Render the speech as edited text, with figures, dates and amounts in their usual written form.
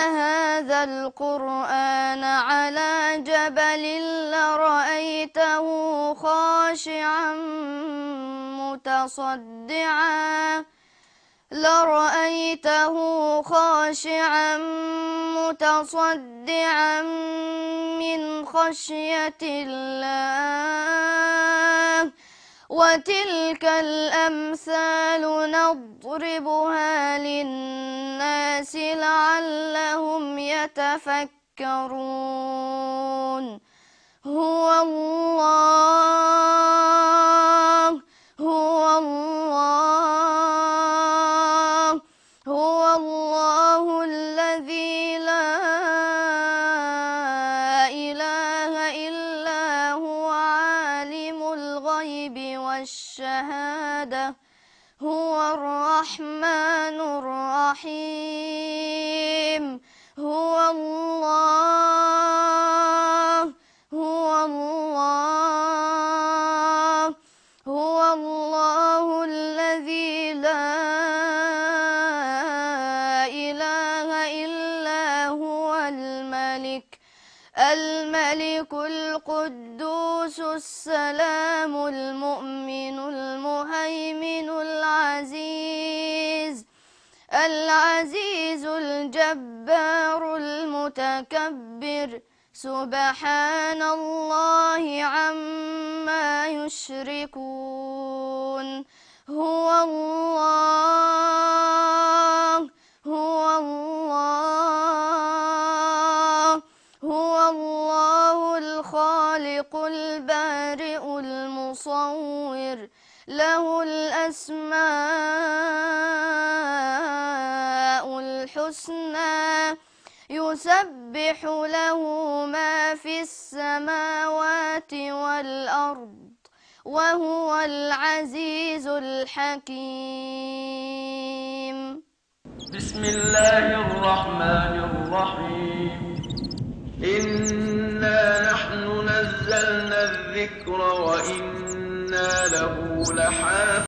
هذا القرآن على جبل لرأيته خاشعا متصدعا من خشية الله وتلك الأمثال نضربها للناس لعلهم يتفكرون. هو الله الذي لا إله إلا هو عالم الغيب والشهادة هو الرحمن الرحيم. هو الله الذي لا إله إلا هو الملك القدوس السلام المؤمن المهيمن العزيز الجبار المتكبر سبحان الله عما يشركون. هو الله الخالق البارئ المصور له الأسماء الحسنى يسبح له ما في السماوات والأرض وهو العزيز الحكيم. بسم الله الرحمن الرحيم. إنا نحن نزلنا الذكر وإنا له لحافظون.